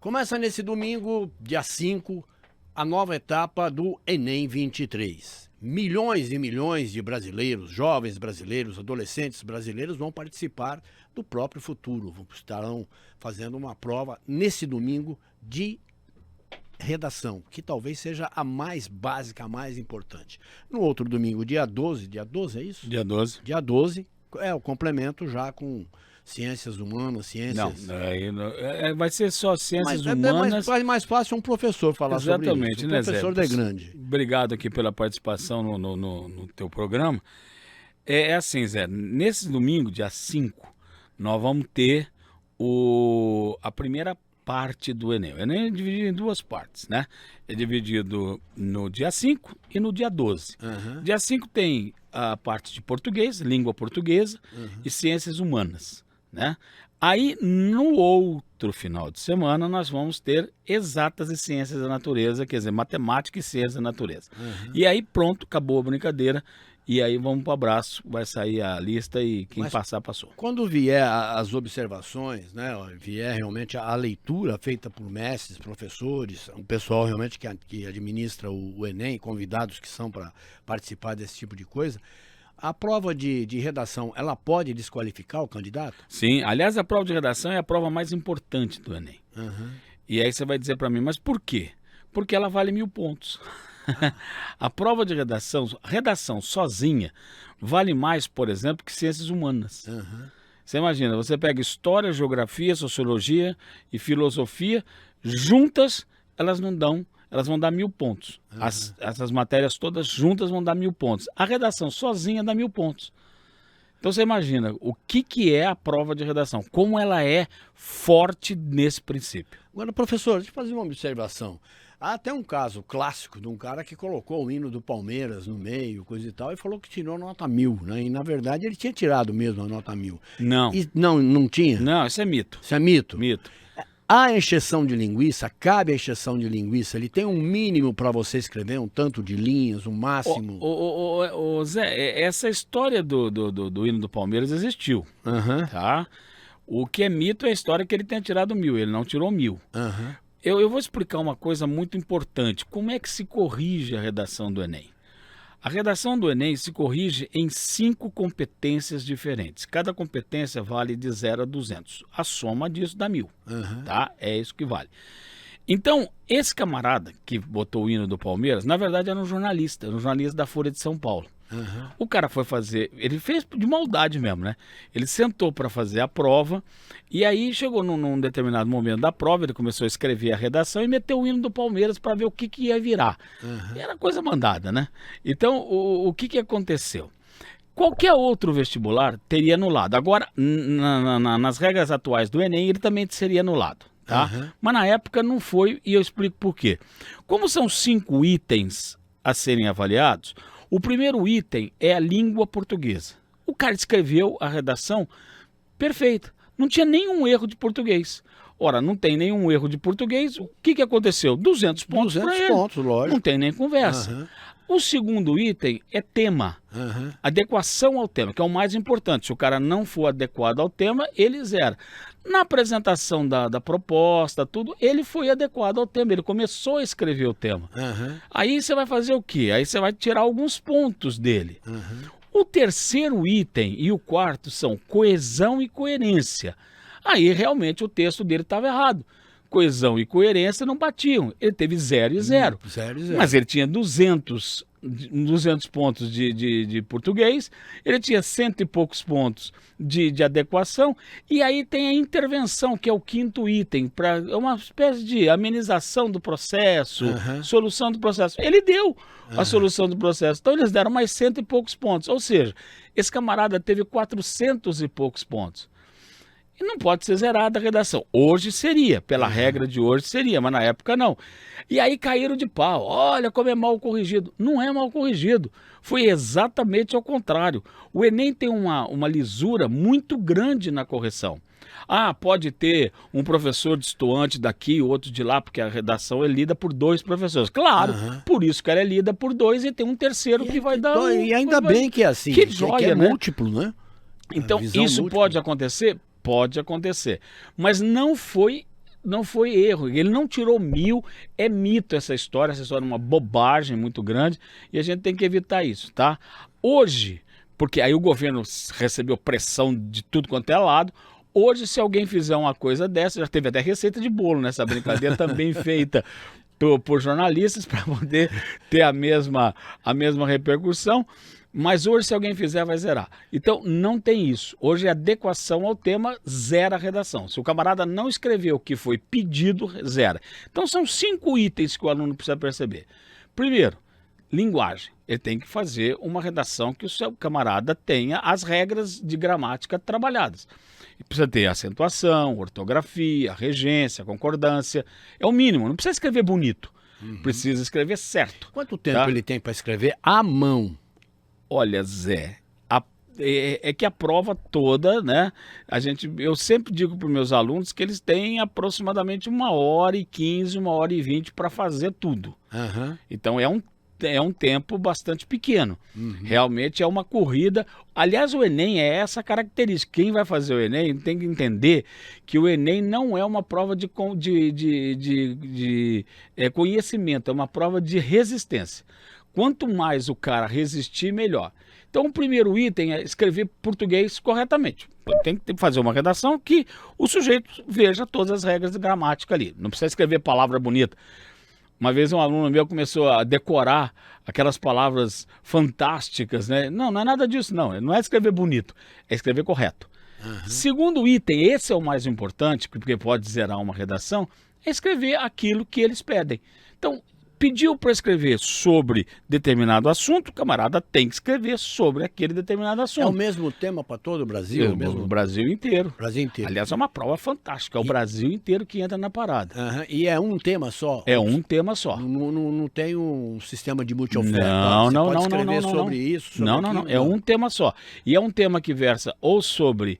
Começa nesse domingo, dia 5, a nova etapa do Enem 23. Milhões e milhões de brasileiros, jovens brasileiros, adolescentes brasileiros vão participar do próprio futuro. Estarão fazendo uma prova nesse domingo de redação, que talvez seja a mais básica, a mais importante. No outro domingo, dia 12 é isso? Dia 12. Dia 12 é o complemento já com ciências humanas, ciências... Não, vai ser só ciências humanas. É mais fácil um professor falar sobre isso. Exatamente, né, Zé? Professor de grande. Obrigado aqui pela participação no teu programa. É assim, Zé, nesse domingo, dia 5, nós vamos ter a primeira parte do Enem. O Enem é dividido em duas partes, né? É dividido no dia 5 e no dia 12. Uhum. Dia 5 tem a parte de português, língua portuguesa e ciências humanas, né? Aí, no outro final de semana, nós vamos ter exatas e ciências da natureza, quer dizer, matemática e ciências da natureza. Uhum. E aí, pronto, acabou a brincadeira. E aí vamos para o abraço, vai sair a lista e quem passar, passou. Quando vier as observações, né, vier realmente a leitura feita por mestres, professores, o pessoal realmente que administra o Enem, convidados que são para participar desse tipo de coisa, a prova de redação, ela pode desqualificar o candidato? Sim, aliás, a prova de redação é a prova mais importante do Enem. Uhum. E aí você vai dizer para mim, mas por quê? Porque ela vale 1000 pontos. A prova de redação sozinha, vale mais, por exemplo, que ciências humanas. Uhum. Você imagina, você pega história, geografia, sociologia e filosofia, juntas elas vão dar 1000 pontos. Uhum. Essas matérias todas juntas vão dar 1000 pontos. A redação sozinha dá 1000 pontos. Então você imagina o que é a prova de redação, como ela é forte nesse princípio. Agora, professor, deixa eu fazer uma observação. Há até um caso clássico de um cara que colocou o hino do Palmeiras no meio, coisa e tal, e falou que tirou nota 1000, né? E na verdade ele tinha tirado mesmo a nota 1000. Não. Não tinha? Não, isso é mito. Isso é mito? Mito. A encheção de linguiça, cabe a encheção de linguiça, ele tem um mínimo para você escrever, um tanto de linhas, um máximo? Zé, essa história do hino do Palmeiras existiu, Uhum. tá? O que é mito é a história que ele tenha tirado 1000, ele não tirou 1000. Uhum. Eu vou explicar uma coisa muito importante. Como é que se corrige a redação do Enem? A redação do Enem se corrige em 5 competências diferentes. Cada competência vale de 0 a 200. A soma disso dá 1000, tá? É isso que vale. Então, esse camarada que botou o hino do Palmeiras, na verdade era um jornalista da Folha de São Paulo. Uhum. O cara foi fazer, ele fez de maldade mesmo, né? Ele sentou para fazer a prova e aí chegou num determinado momento da prova, ele começou a escrever a redação e meteu o hino do Palmeiras para ver o que ia virar. Uhum. E era coisa mandada, né? Então, o que aconteceu? Qualquer outro vestibular teria anulado. Agora, nas regras atuais do Enem, ele também seria anulado, tá? Uhum. Mas na época não foi e eu explico por quê. Como são 5 itens a serem avaliados, o primeiro item é a língua portuguesa. O cara escreveu a redação perfeita. Não tinha nenhum erro de português. Ora, não tem nenhum erro de português. O que aconteceu? 200 pontos para ele. 200 pontos, lógico. Não tem nem conversa. Uhum. O segundo item é tema. Uhum. Adequação ao tema, que é o mais importante. Se o cara não for adequado ao tema, ele zera. Na apresentação da proposta, tudo, ele foi adequado ao tema. Ele começou a escrever o tema. Uhum. Aí você vai fazer o quê? Aí você vai tirar alguns pontos dele. Uhum. O terceiro item e o quarto são coesão e coerência. Aí realmente o texto dele estava errado. Coesão e coerência não batiam. Ele teve 0 e 0. 0 e 0. Mas ele tinha 200 pontos de português, ele tinha 100 e poucos pontos de adequação, e aí tem a intervenção, que é o quinto item, é uma espécie de amenização do processo, solução do processo. Ele deu a solução do processo, então eles deram mais 100 e poucos pontos, ou seja, esse camarada teve 400 e poucos pontos. E não pode ser zerada a redação. Hoje seria, pela regra de hoje seria, mas na época não. E aí caíram de pau. Olha como é mal corrigido. Não é mal corrigido. Foi exatamente ao contrário. O Enem tem uma lisura muito grande na correção. Ah, pode ter um professor destoante daqui, outro de lá, porque a redação é lida por 2 professores. Claro, por isso que ela é lida por 2 e tem um terceiro que vai dar... E ainda bem que é assim. Que joia, que é né? múltiplo, né? Então, isso múltipla. pode acontecer? Pode acontecer. Mas não foi não foi erro, ele não tirou 1000, é mito essa história é uma bobagem muito grande e a gente tem que evitar isso, tá? Hoje, porque aí o governo recebeu pressão de tudo quanto é lado, hoje se alguém fizer uma coisa dessa, já teve até receita de bolo nessa brincadeira também feita por jornalistas para poder ter a mesma repercussão. Mas hoje, se alguém fizer, vai zerar. Então, não tem isso. Hoje, a adequação ao tema zera a redação. Se o camarada não escreveu o que foi pedido, zera. Então, são 5 itens que o aluno precisa perceber. Primeiro, linguagem. Ele tem que fazer uma redação que o seu camarada tenha as regras de gramática trabalhadas. Ele precisa ter acentuação, ortografia, regência, concordância. É o mínimo. Não precisa escrever bonito. Precisa escrever certo. Quanto tempo ele tem para escrever à mão? Olha, Zé, é que a prova toda, né? Eu sempre digo para os meus alunos que eles têm aproximadamente 1h15, 1h20 para fazer tudo. Então é um tempo bastante pequeno. Realmente é uma corrida. Aliás, o Enem é essa característica. Quem vai fazer o Enem tem que entender que o Enem não é uma prova de conhecimento, é uma prova de resistência. Quanto mais o cara resistir, melhor. Então, o primeiro item é escrever português corretamente. Tem que fazer uma redação que o sujeito veja todas as regras de gramática ali. Não precisa escrever palavra bonita. Uma vez um aluno meu começou a decorar aquelas palavras fantásticas, né? Não é nada disso, não. Não é escrever bonito, é escrever correto. Segundo item, esse é o mais importante, porque pode zerar uma redação, é escrever aquilo que eles pedem. Então, pediu para escrever sobre determinado assunto, o camarada tem que escrever sobre aquele determinado assunto. É o mesmo tema para todo o Brasil? O Brasil inteiro. Brasil inteiro. Aliás, é uma prova fantástica, é o Brasil inteiro que entra na parada. E é um tema só? É um tema só. Não tem um sistema de multi-oferta? Não. Pode escrever sobre isso, sobre não. É um tema só. E é um tema que versa ou sobre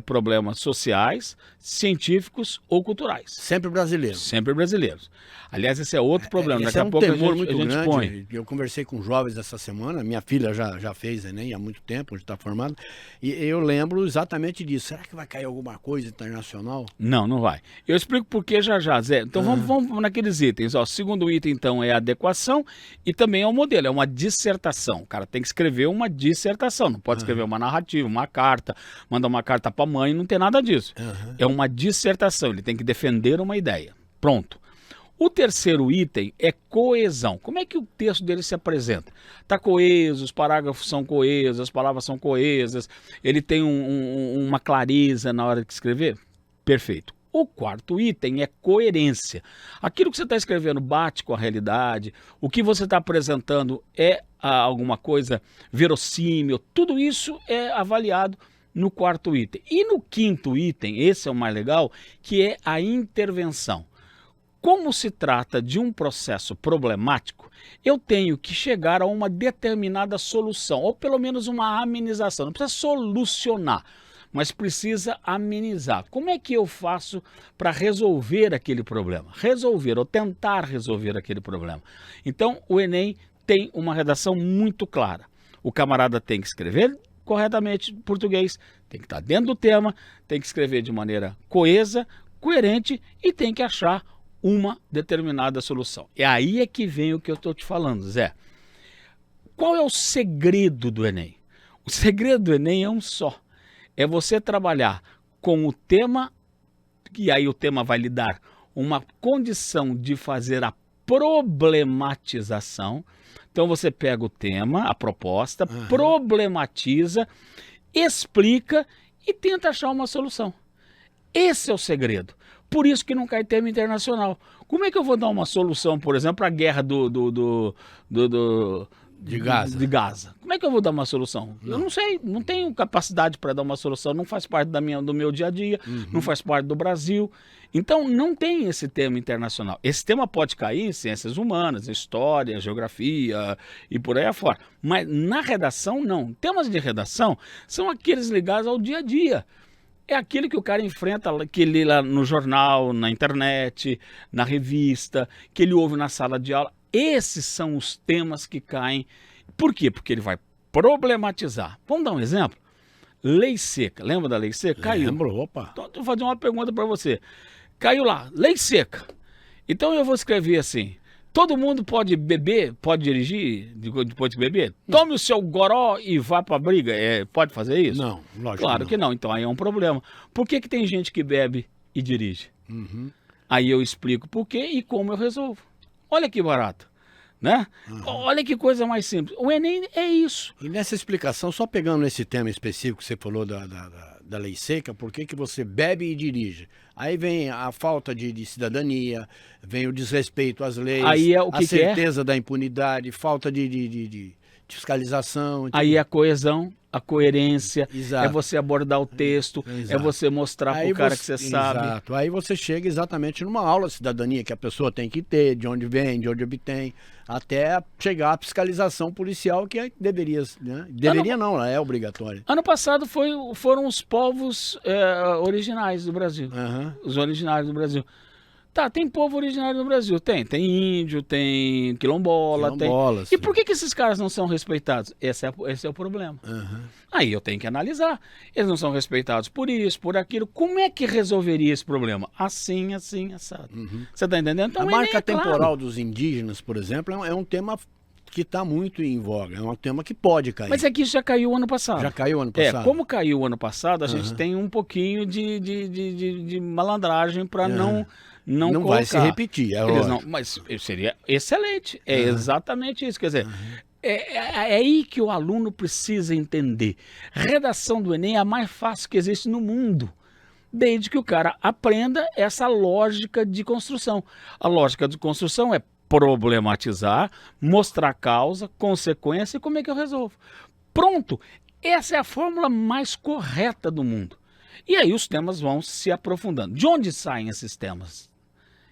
problemas sociais, científicos ou culturais. Sempre brasileiros. Sempre brasileiros. Aliás, esse é outro problema. Esse Daqui a pouco temor a muito gente grande. põe. Eu conversei com jovens essa semana, minha filha já fez Enem há muito tempo, já está formada, e eu lembro exatamente disso. Será que vai cair alguma coisa internacional? Não vai. Eu explico por que já, Zé. Então vamos naqueles itens. Ó, o segundo item, então, é a adequação e também é o modelo, é uma dissertação. O cara tem que escrever uma dissertação, não pode escrever uma narrativa, uma carta, mandar uma carta para a mãe, não tem nada disso. É uma dissertação, ele tem que defender uma ideia. Pronto. O terceiro item é coesão. Como é que o texto dele se apresenta? Está coeso, os parágrafos são coesos, as palavras são coesas, ele tem uma clareza na hora de escrever? Perfeito. O quarto item é coerência. Aquilo que você está escrevendo bate com a realidade, o que você está apresentando é alguma coisa verossímil, tudo isso é avaliado no quarto item. E no quinto item, esse é o mais legal, que é a intervenção. Como se trata de um processo problemático, eu tenho que chegar a uma determinada solução, ou pelo menos uma amenização. Não precisa solucionar, mas precisa amenizar. Como é que eu faço para resolver aquele problema? Resolver ou tentar resolver aquele problema. Então, o Enem tem uma redação muito clara. O camarada tem que escrever corretamente português, tem que estar dentro do tema, tem que escrever de maneira coesa, coerente e tem que achar uma determinada solução. E aí é que vem o que eu estou te falando, Zé. Qual é o segredo do Enem? O segredo do Enem é um só. É você trabalhar com o tema, e aí o tema vai lhe dar uma condição de fazer a problematização. Então você pega o tema, a proposta, problematiza, explica e tenta achar uma solução. Esse é o segredo. Por isso que não cai tema internacional. Como é que eu vou dar uma solução, por exemplo, para a guerra de Gaza? Como é que eu vou dar uma solução? Eu não sei, não tenho capacidade para dar uma solução, não faz parte do meu dia a dia, não faz parte do Brasil. Então não tem esse tema internacional. Esse tema pode cair em ciências humanas, história, geografia e por aí afora. Mas na redação, não. Temas de redação são aqueles ligados ao dia a dia. É aquilo que o cara enfrenta, que ele lê lá no jornal, na internet, na revista, que ele ouve na sala de aula. Esses são os temas que caem. Por quê? Porque ele vai problematizar. Vamos dar um exemplo? Lei seca. Lembra da lei seca? Caiu. Lembro, opa. Então, eu vou fazer uma pergunta para você. Caiu lá, lei seca. Então eu vou escrever assim: todo mundo pode beber, pode dirigir depois de beber? Tome o seu goró e vá pra briga. Pode fazer isso? Não, lógico Claro que não. Então aí é um problema. Por que tem gente que bebe e dirige? Aí eu explico por quê e como eu resolvo. Olha que barato, né? Olha que coisa mais simples. O Enem é isso. E nessa explicação, só pegando esse tema específico que você falou da lei seca, por que você bebe e dirige? Aí vem a falta de cidadania, vem o desrespeito às leis, Aí é o a certeza da impunidade, falta de fiscalização. Aí é a coesão, a coerência, Exato. é você abordar o texto, Exato. é você mostrar para o cara que você sabe. Exato. Aí você chega exatamente numa aula de cidadania que a pessoa tem que ter, de onde vem, de onde obtém, até chegar à fiscalização policial que deveria, né? Deveria não, ela é obrigatória. Ano passado foram os povos originais do Brasil, os originários do Brasil. Tá, tem povo originário no Brasil, tem índio, tem quilombola, Quilombolas. tem... E por que esses caras não são respeitados? Esse é o problema. Aí eu tenho que analisar. Eles não são respeitados por isso, por aquilo. Como é que resolveria esse problema? Assim, assado. Você tá entendendo? Então, a marca temporal claro. dos indígenas, por exemplo, é um tema que está muito em voga, é um tema que pode cair. Mas é que isso já caiu ano passado. Já caiu ano passado? Como caiu ano passado, a gente tem um pouquinho de malandragem para não colocar. Vai se repetir, é lógico. Mas seria excelente, é exatamente isso, quer dizer, é aí que o aluno precisa entender. Redação do Enem é a mais fácil que existe no mundo, desde que o cara aprenda essa lógica de construção. A lógica de construção é problematizar, mostrar causa, consequência e como é que eu resolvo. Pronto, essa é a fórmula mais correta do mundo. E aí os temas vão se aprofundando. De onde saem esses temas?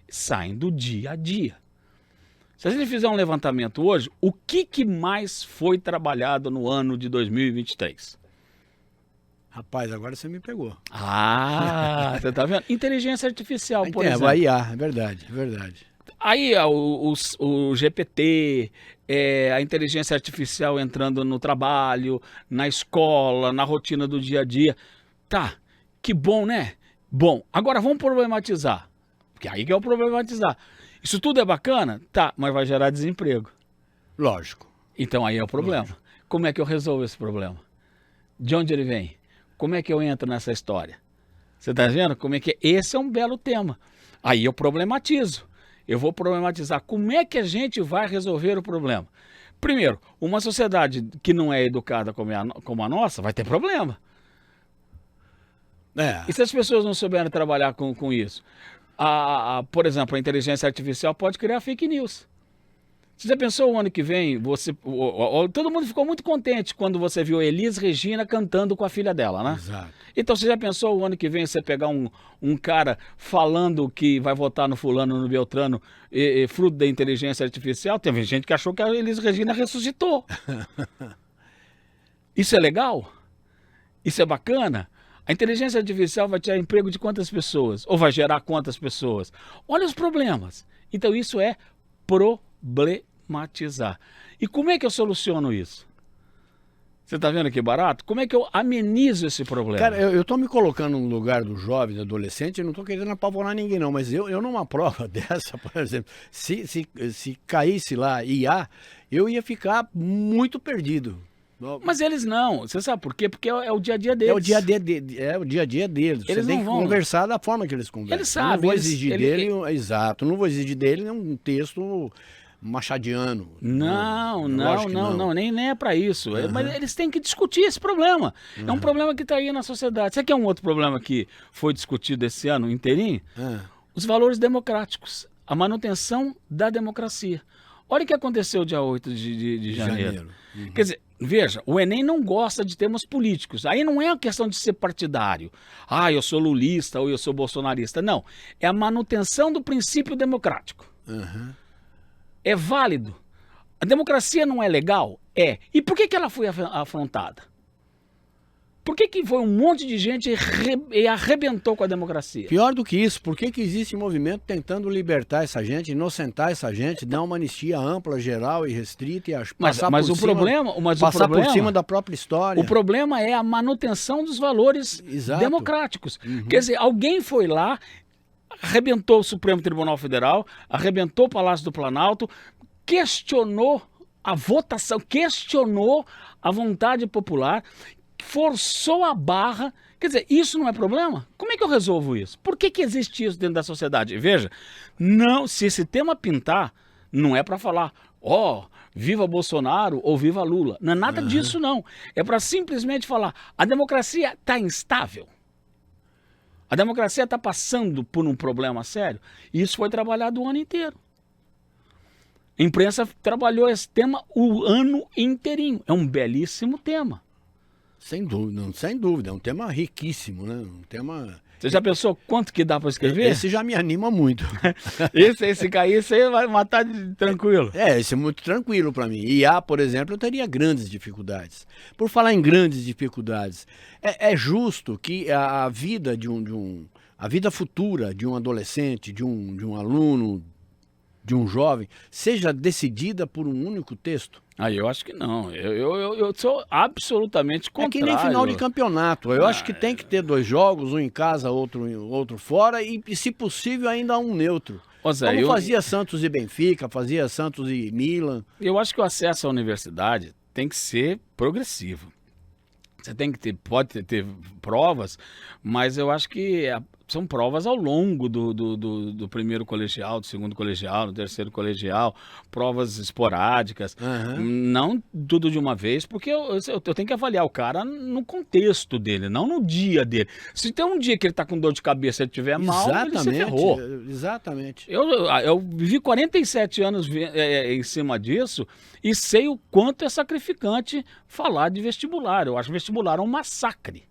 Saem do dia a dia. Se a gente fizer um levantamento hoje, o que mais foi trabalhado no ano de 2023? Rapaz, agora você me pegou. Você tá vendo? Inteligência artificial, por exemplo. A IA, é verdade, é verdade. Aí o GPT, a inteligência artificial entrando no trabalho, na escola, na rotina do dia a dia. Tá, que bom, né? Bom, agora vamos problematizar. Porque aí que é o problematizar. Isso tudo é bacana? Tá, mas vai gerar desemprego. Lógico. Então aí é o problema. Lógico. Como é que eu resolvo esse problema? De onde ele vem? Como é que eu entro nessa história? Você tá vendo? Como é que esse é um belo tema. Aí eu problematizo. Eu vou problematizar como é que a gente vai resolver o problema. Primeiro, uma sociedade que não é educada como a nossa vai ter problema. E se as pessoas não souberem trabalhar com isso? Por exemplo, a inteligência artificial pode criar fake news. Você já pensou o ano que vem, todo mundo ficou muito contente quando você viu Elis Regina cantando com a filha dela, né? Exato. Então você já pensou o ano que vem você pegar um cara falando que vai votar no fulano, no Beltrano, fruto da inteligência artificial? Teve gente que achou que a Elis Regina ressuscitou. Isso é legal? Isso é bacana? A inteligência artificial vai tirar emprego de quantas pessoas? Ou vai gerar quantas pessoas? Olha os problemas. Então isso é problematizar. E como é que eu soluciono isso? Você está vendo que barato? Como é que eu amenizo esse problema? Cara, eu estou me colocando no lugar do jovem, do adolescente, e não estou querendo apavorar ninguém não, mas eu numa prova dessa, por exemplo, se caísse lá IA, eu ia ficar muito perdido. Mas eles não. Você sabe por quê? Porque é o dia a dia deles. É o dia a dia deles. Eles Você tem que conversar da forma que eles conversam. Eles sabem. Eu não vou exigir dele, exato, não vou exigir dele um texto machadiano. Não, nem é para isso. Mas eles têm que discutir esse problema. É um problema que está aí na sociedade. Sabe que é um outro problema que foi discutido esse ano inteirinho? Os valores democráticos, a manutenção da democracia. Olha o que aconteceu dia 8 de janeiro. Quer dizer, veja, o Enem não gosta de temas políticos. Aí não é uma questão de ser partidário. Eu sou lulista ou eu sou bolsonarista. Não, é a manutenção do princípio democrático. É válido. A democracia não é legal? É. E por que ela foi afrontada? Por que foi um monte de gente e arrebentou com a democracia? Pior do que isso, por que existe movimento tentando libertar essa gente, inocentar essa gente, dar uma anistia ampla, geral e restrita e passar por cima da própria história? O problema é a manutenção dos valores democráticos. Quer dizer, alguém foi lá, arrebentou o Supremo Tribunal Federal, arrebentou o Palácio do Planalto, questionou a votação, questionou a vontade popular, forçou a barra. Quer dizer, isso não é problema? Como é que eu resolvo isso? Por que existe isso dentro da sociedade? E veja, não, se esse tema pintar, não é para falar, viva Bolsonaro ou viva Lula. Não é nada disso, não. É para simplesmente falar, a democracia está instável. A democracia está passando por um problema sério. E isso foi trabalhado o ano inteiro. A imprensa trabalhou esse tema o ano inteirinho. É um belíssimo tema. Sem dúvida, não, sem dúvida. É um tema riquíssimo, né? Um tema... Você já pensou quanto que dá para escrever? Esse já me anima muito. esse cair, você vai matar tranquilo. Esse é muito tranquilo para mim. IA, por exemplo, eu teria grandes dificuldades. Por falar em grandes dificuldades, é justo que a vida a vida futura de um adolescente, de um aluno, de um jovem, seja decidida por um único texto? Eu acho que não. Eu sou absolutamente contrário. É que nem final de campeonato. Eu acho que tem que ter 2 jogos, um em casa, outro fora, e se possível ainda um neutro. Zé, Como fazia Santos e Benfica, fazia Santos e Milan. Eu acho que o acesso à universidade tem que ser progressivo. Você tem que pode ter provas, mas eu acho que são provas ao longo do primeiro colegial, do segundo colegial, do terceiro colegial, provas esporádicas, não tudo de uma vez, porque eu tenho que avaliar o cara no contexto dele, não no dia dele. Se tem um dia que ele está com dor de cabeça e ele estiver mal, ele se ferrou. Exatamente. Eu vivi 47 anos em cima disso e sei o quanto é sacrificante falar de vestibular. Eu acho vestibular um massacre.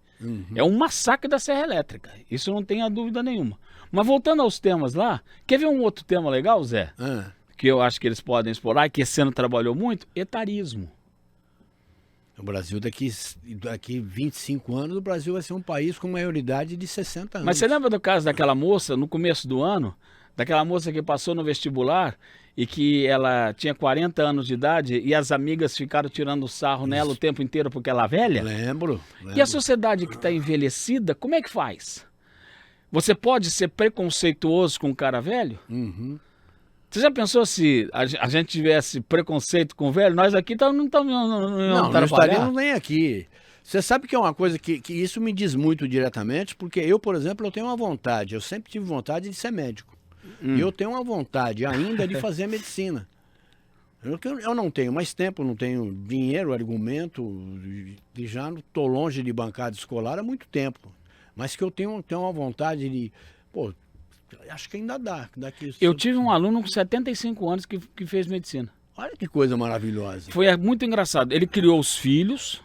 É um massacre da Serra Elétrica, isso não tem a dúvida nenhuma. Mas voltando aos temas lá, quer ver um outro tema legal, Zé? Que eu acho que eles podem explorar, que esse ano trabalhou muito? Etarismo. O Brasil, daqui 25 anos, o Brasil vai ser um país com maioridade de 60 anos. Mas você lembra do caso daquela moça, no começo do ano, daquela moça que passou no vestibular e que ela tinha 40 anos de idade e as amigas ficaram tirando sarro nela o tempo inteiro porque ela é velha? Lembro. E a sociedade que está envelhecida, como é que faz? Você pode ser preconceituoso com um cara velho? Você já pensou se a gente tivesse preconceito com o velho? Nós aqui não estaríamos nem aqui. Você sabe que é uma coisa que isso me diz muito diretamente, porque eu, por exemplo, eu tenho uma vontade, eu sempre tive vontade de ser médico. E eu tenho uma vontade ainda de fazer medicina. Eu não tenho mais tempo, não tenho dinheiro, argumento, e já estou longe de bancada escolar há muito tempo. Mas que eu tenho uma vontade de... acho que ainda dá. Eu tive um aluno com 75 anos que fez medicina. Olha que coisa maravilhosa. Foi muito engraçado. Ele criou os filhos,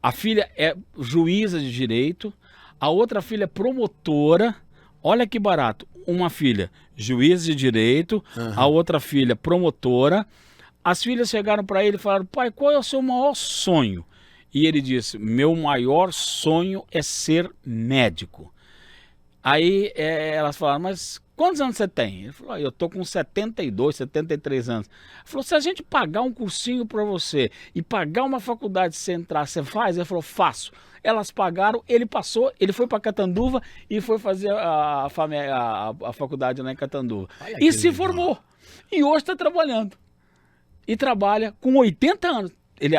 a filha é juíza de direito, a outra filha é promotora. Olha que barato. Uma filha juiz de direito, a outra filha promotora. As filhas chegaram para ele e falaram: pai, qual é o seu maior sonho? E ele disse: meu maior sonho é ser médico. Aí elas falaram: mas quantos anos você tem? Ele falou: eu tô com 72, 73 anos. Ele falou: se a gente pagar um cursinho para você e pagar uma faculdade você entrar, você faz? Ele falou: faço. Elas pagaram, ele passou, ele foi para Catanduva e foi fazer a faculdade lá em Catanduva. E se formou. E hoje está trabalhando. E trabalha com 80 anos. Ele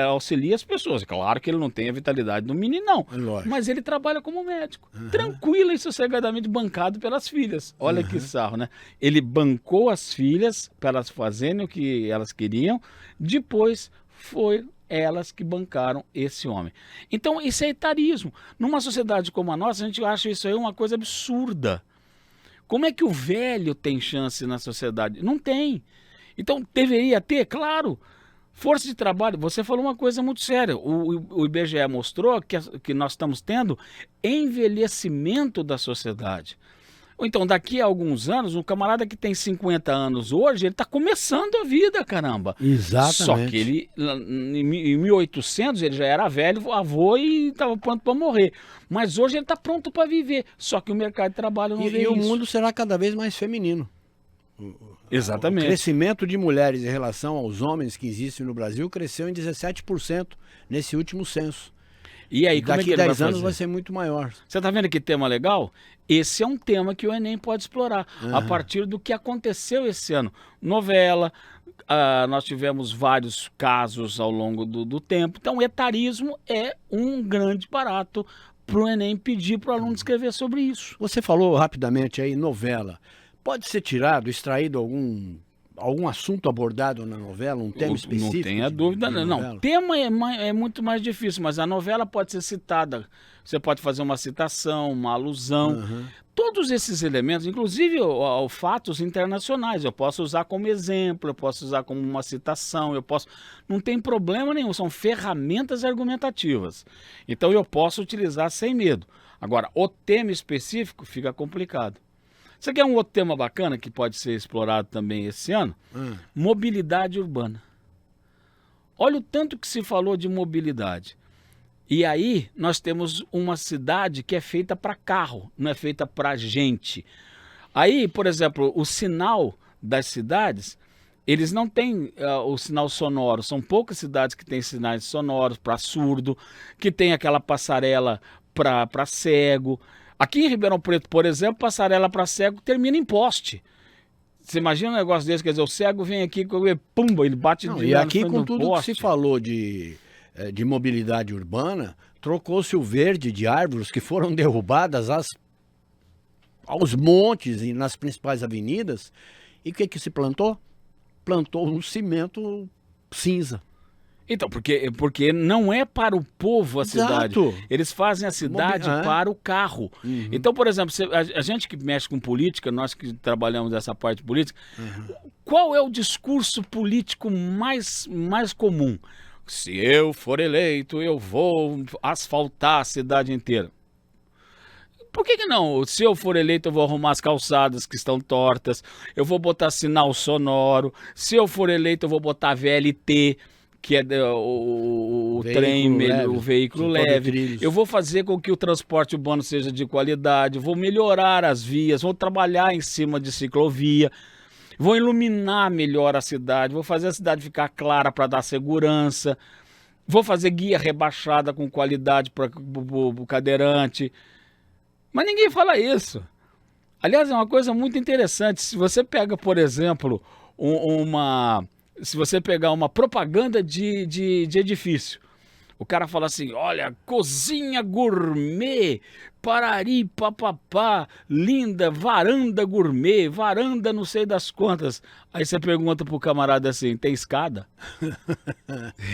auxilia as pessoas. Claro que ele não tem a vitalidade do meninão, mas ele trabalha como médico. Tranquilo e sossegadamente, bancado pelas filhas. Olha que sarro, né? Ele bancou as filhas para elas fazerem o que elas queriam. Depois foi elas que bancaram esse homem. Então isso é etarismo. Numa sociedade como a nossa, a gente acha isso aí uma coisa absurda. Como é que o velho tem chance na sociedade? Não tem. Então deveria ter, claro, força de trabalho. Você falou uma coisa muito séria. O IBGE mostrou que nós estamos tendo envelhecimento da sociedade. Então, daqui a alguns anos, um camarada que tem 50 anos hoje, ele está começando a vida, caramba. Exatamente. Só que ele, em 1800, ele já era velho, avô e estava pronto para morrer. Mas hoje ele está pronto para viver. Só que o mercado de trabalho não vê isso. E o mundo será cada vez mais feminino. Exatamente. O crescimento de mulheres em relação aos homens que existem no Brasil cresceu em 17% nesse último censo. E aí, como é que Daqui ele vai 10 anos fazer? vai ser muito maior. Você está vendo que tema legal? Esse é um tema que o Enem pode explorar, a partir do que aconteceu esse ano. Novela, nós tivemos vários casos ao longo do tempo. Então, o etarismo é um grande barato para o Enem pedir para o aluno escrever sobre isso. Você falou rapidamente aí, novela. Pode ser tirado, extraído algum assunto abordado na novela, um tema específico? Não tenha dúvida, não. Novela? Tema é muito mais difícil, mas a novela pode ser citada. Você pode fazer uma citação, uma alusão. Todos esses elementos, inclusive fatos internacionais, eu posso usar como exemplo, eu posso usar como uma citação, não tem problema nenhum, são ferramentas argumentativas. Então eu posso utilizar sem medo. Agora, o tema específico fica complicado. Você quer um outro tema bacana que pode ser explorado também esse ano? Mobilidade urbana. Olha o tanto que se falou de mobilidade. E aí nós temos uma cidade que é feita para carro, não é feita para gente. Aí, por exemplo, o sinal das cidades, eles não têm o sinal sonoro. São poucas cidades que têm sinais sonoros para surdo, que tem aquela passarela para cego. Aqui em Ribeirão Preto, por exemplo, passarela para cego termina em poste. Você imagina um negócio desse, quer dizer, o cego vem aqui, pumba, ele bate Não, de e lá aqui, no com tudo poste. que se falou de mobilidade urbana, trocou-se o verde de árvores que foram derrubadas aos montes e nas principais avenidas. E o que se plantou? Plantou um cimento cinza. Então, porque não é para o povo a cidade. Exato. Eles fazem a cidade para o carro. Então, por exemplo, a gente que mexe com política, nós que trabalhamos nessa parte política, qual é o discurso político mais comum? Se eu for eleito, eu vou asfaltar a cidade inteira. Por que não? Se eu for eleito, eu vou arrumar as calçadas que estão tortas, eu vou botar sinal sonoro, se eu for eleito, eu vou botar VLT, que é o trem, o veículo leve. Eu vou fazer com que o transporte urbano seja de qualidade, vou melhorar as vias, vou trabalhar em cima de ciclovia, vou iluminar melhor a cidade, vou fazer a cidade ficar clara para dar segurança, vou fazer guia rebaixada com qualidade para o cadeirante. Mas ninguém fala isso. Aliás, é uma coisa muito interessante. Se você pega, por exemplo, se você pegar uma propaganda de edifício, o cara fala assim, olha, cozinha gourmet, parari, papapá, linda, varanda gourmet, varanda não sei das quantas. Aí você pergunta pro camarada assim, tem escada?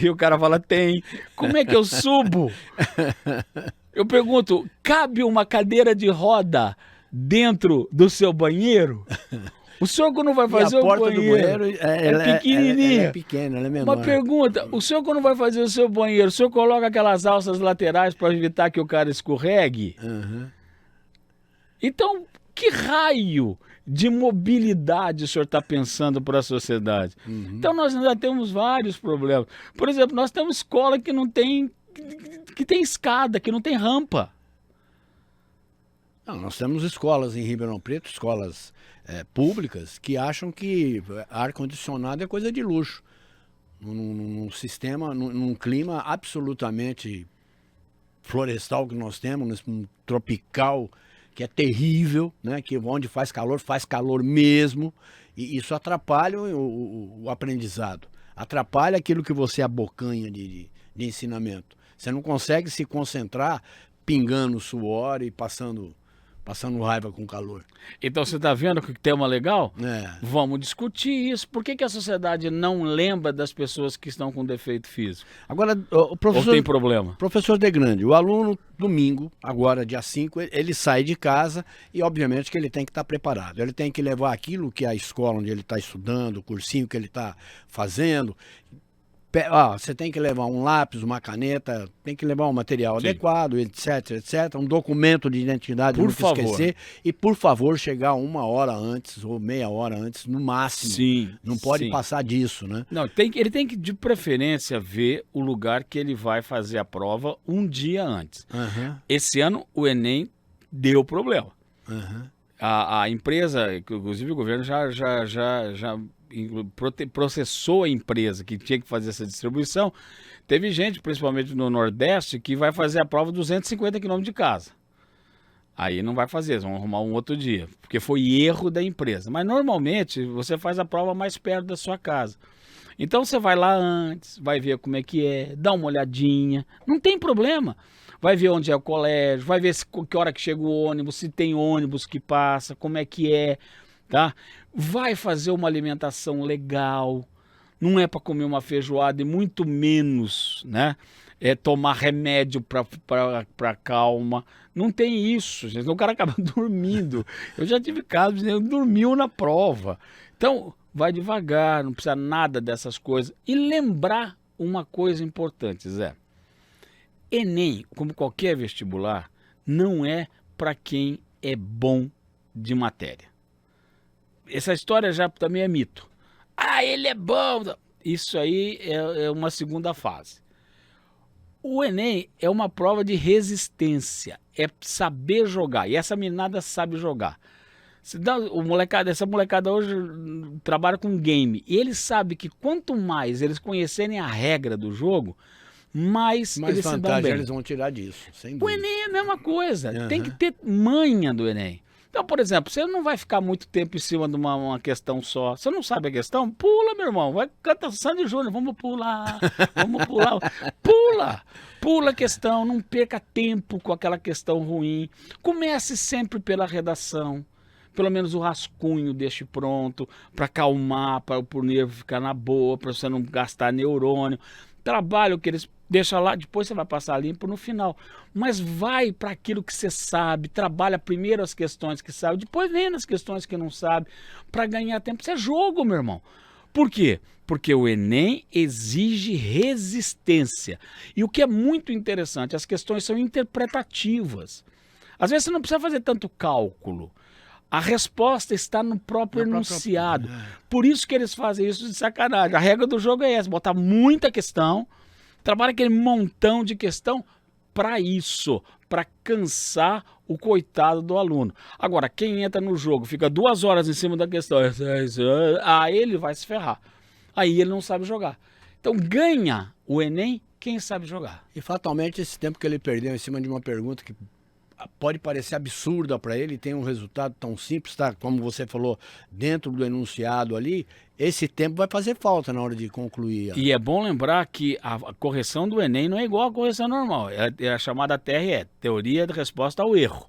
E o cara fala, tem. Como é que eu subo? Eu pergunto, cabe uma cadeira de roda dentro do seu banheiro? O senhor quando vai fazer o banheiro é pequenininha. Ela é pequena, ela é menor. Uma pergunta, o senhor quando vai fazer o seu banheiro, o senhor coloca aquelas alças laterais para evitar que o cara escorregue? Então, que raio de mobilidade o senhor está pensando para a sociedade? Então nós ainda temos vários problemas. Por exemplo, nós temos escola que não tem, que tem escada, que não tem rampa. Não, nós temos escolas em Ribeirão Preto, escolas públicas, que acham que ar-condicionado é coisa de luxo. Num sistema, num clima absolutamente florestal que nós temos, num tropical que é terrível, né? Que onde faz calor mesmo, e isso atrapalha o aprendizado, atrapalha aquilo que você abocanha de ensinamento. Você não consegue se concentrar pingando suor e passando raiva com calor. Então você está vendo que tema legal? É. Vamos discutir isso. Por que a sociedade não lembra das pessoas que estão com defeito físico? Agora, o professor, ou tem problema? Professor Degrande, o aluno, domingo, agora dia 5, ele sai de casa e obviamente que ele tem que estar preparado. Ele tem que levar aquilo que é a escola onde ele está estudando, o cursinho que ele está fazendo. Você tem que levar um lápis, uma caneta, tem que levar um material adequado, etc, um documento de identidade, por não favor. Esquecer, e por favor chegar 1 hora antes ou meia hora antes, no máximo. Sim. Não pode passar disso, né? Não, ele tem que, de preferência, ver o lugar que ele vai fazer a prova um dia antes. Esse ano o Enem deu problema. A empresa, inclusive o governo já processou a empresa que tinha que fazer essa distribuição. Teve gente, principalmente no Nordeste, que vai fazer a prova 250 quilômetros de casa. Aí não vai fazer, vão arrumar um outro dia, porque foi erro da empresa. Mas normalmente você faz a prova mais perto da sua casa. Então você vai lá antes, vai ver como é que é, dá uma olhadinha, não tem problema. Vai ver onde é o colégio, vai ver que hora que chega o ônibus, se tem ônibus que passa, como é que é, tá? Vai fazer uma alimentação legal, não é para comer uma feijoada e muito menos, né? É tomar remédio para calma. Não tem isso, gente. O cara acaba dormindo. Eu já tive casos de dormiu na prova. Então, vai devagar, não precisa nada dessas coisas. E lembrar uma coisa importante, Zé. Enem, como qualquer vestibular, não é para quem é bom de matéria. Essa história já também é mito. Ah, ele é bom. Isso aí é uma segunda fase. O Enem é uma prova de resistência, é saber jogar. E essa meninada sabe jogar. Essa molecada hoje trabalha com game. E eles sabem que quanto mais eles conhecerem a regra do jogo, mais eles se dão bem. Eles vão tirar disso, sem dúvida. O Enem é a mesma coisa. Tem que ter manha do Enem. Então, por exemplo, você não vai ficar muito tempo em cima de uma questão só. Você não sabe a questão? Pula, meu irmão. Vai cantar Sandy Júnior. Vamos pular. Vamos pular. Pula a questão. Não perca tempo com aquela questão ruim. Comece sempre pela redação. Pelo menos o rascunho deixe pronto. Para acalmar, para o nervo ficar na boa, para você não gastar neurônio. Trabalho que eles deixam lá, depois você vai passar limpo no final. Mas vai para aquilo que você sabe, trabalha primeiro as questões que sabe, depois vem nas questões que não sabe, para ganhar tempo. Isso é jogo, meu irmão. Por quê? Porque o Enem exige resistência. E o que é muito interessante, as questões são interpretativas. Às vezes você não precisa fazer tanto cálculo. A resposta está no próprio enunciado. Por isso que eles fazem isso de sacanagem. A regra do jogo é essa, botar muita questão, trabalha aquele montão de questão para isso, para cansar o coitado do aluno. Agora, quem entra no jogo, fica 2 horas em cima da questão, aí ele vai se ferrar. Aí ele não sabe jogar. Então ganha o Enem quem sabe jogar. E fatalmente esse tempo que ele perdeu em cima de uma pergunta que pode parecer absurda para ele, tem um resultado tão simples, tá? Como você falou, dentro do enunciado ali, esse tempo vai fazer falta na hora de concluir. E é bom lembrar que a correção do Enem não é igual à correção normal, é a chamada TRE, Teoria de Resposta ao Erro.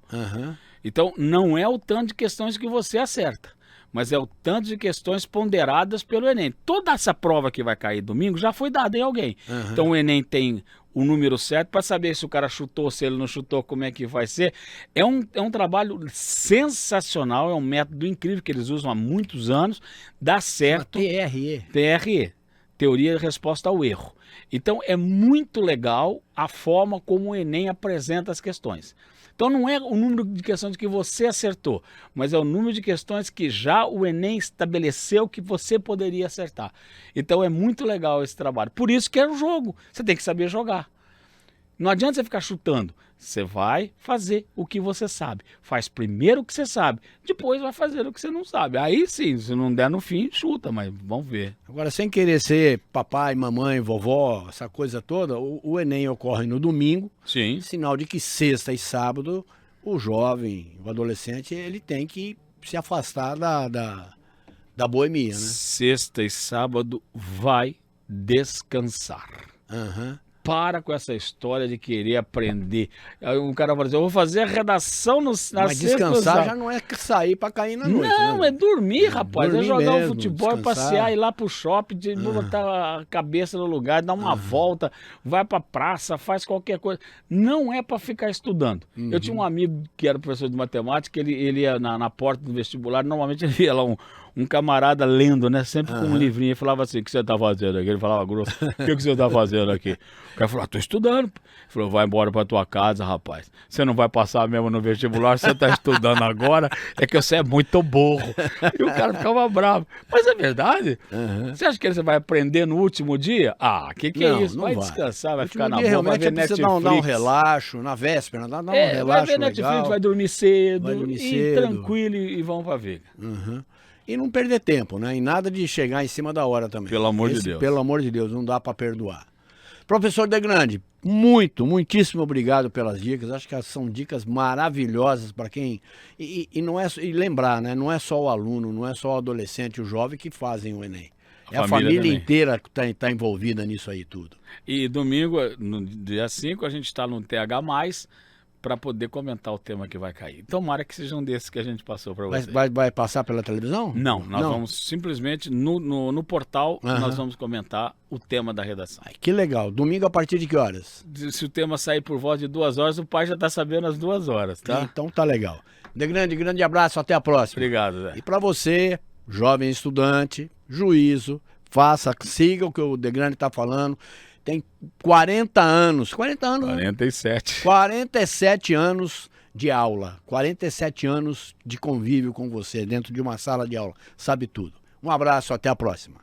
Então, não é o tanto de questões que você acerta, mas é o tanto de questões ponderadas pelo Enem. Toda essa prova que vai cair domingo já foi dada em alguém. Então, o Enem tem o número certo para saber se o cara chutou, se ele não chutou, como é que vai ser. É um trabalho sensacional, é um método incrível que eles usam há muitos anos, dá certo. TRE, Teoria de Resposta ao Erro. Então é muito legal a forma como o Enem apresenta as questões. Então não é o número de questões que você acertou, mas é o número de questões que já o Enem estabeleceu que você poderia acertar. Então é muito legal esse trabalho. Por isso que é um jogo, você tem que saber jogar. Não adianta você ficar chutando. Você vai fazer o que você sabe. Faz primeiro o que você sabe, depois vai fazer o que você não sabe. Aí sim, se não der no fim, chuta, mas vamos ver. Agora, sem querer ser papai, mamãe, vovó, essa coisa toda, o Enem ocorre no domingo. Sim. Sinal de que sexta e sábado, o jovem, o adolescente, ele tem que se afastar da boemia, né? Sexta e sábado vai descansar. Para com essa história de querer aprender. Aí um cara fala assim, eu vou fazer a redação na sexta. Mas descansar já não é sair para cair na noite. Não, né? É dormir, rapaz. Dormir é jogar mesmo, um futebol, descansar. passear, ir lá pro shopping, botar a cabeça no lugar, dar uma volta, vai pra praça, faz qualquer coisa. Não é para ficar estudando. Eu tinha um amigo que era professor de matemática, ele ia na porta do vestibular, normalmente ele via lá um camarada lendo, né? Sempre com um livrinho. Ele falava assim, o que você tá fazendo aqui? Ele falava grosso, o que você tá fazendo aqui? O cara falou, tô estudando. Ele falou, vai embora pra tua casa, rapaz. Você não vai passar mesmo no vestibular, você tá estudando agora, é que você é muito burro. E o cara ficava bravo. Mas é verdade? Você acha que você vai aprender no último dia? Que é isso? Vai descansar, vai ficar na boa, vai ver Netflix. Dar um relaxo, na véspera, dar um relaxo vai ver Netflix, legal. vai dormir cedo, Vai dormir e cedo. tranquilo e vão pra ver. e não perder tempo, né? E nada de chegar em cima da hora também. Pelo amor de Deus. Pelo amor de Deus, não dá para perdoar. Professor Degrande, muitíssimo obrigado pelas dicas. Acho que são dicas maravilhosas para quem... E não é, e lembrar, né? Não é só o aluno, não é só o adolescente, o jovem que fazem o Enem. É a família inteira que está envolvida nisso aí tudo. E domingo, no dia 5, a gente está no TH+, para poder comentar o tema que vai cair. Tomara que seja um desses que a gente passou para vocês. Vai passar pela televisão? Não, nós vamos simplesmente no portal, nós vamos comentar o tema da redação. Ai, que legal. Domingo a partir de que horas? Se o tema sair por volta de 2 horas, o pai já está sabendo às 2 horas, tá? Então tá legal. Grande abraço, até a próxima. Obrigado, Zé. E para você, jovem estudante, juízo, siga o que o Degrande está falando. Tem 40 anos, 47 anos de aula, 47 anos de convívio com você dentro de uma sala de aula, sabe tudo. Um abraço, até a próxima.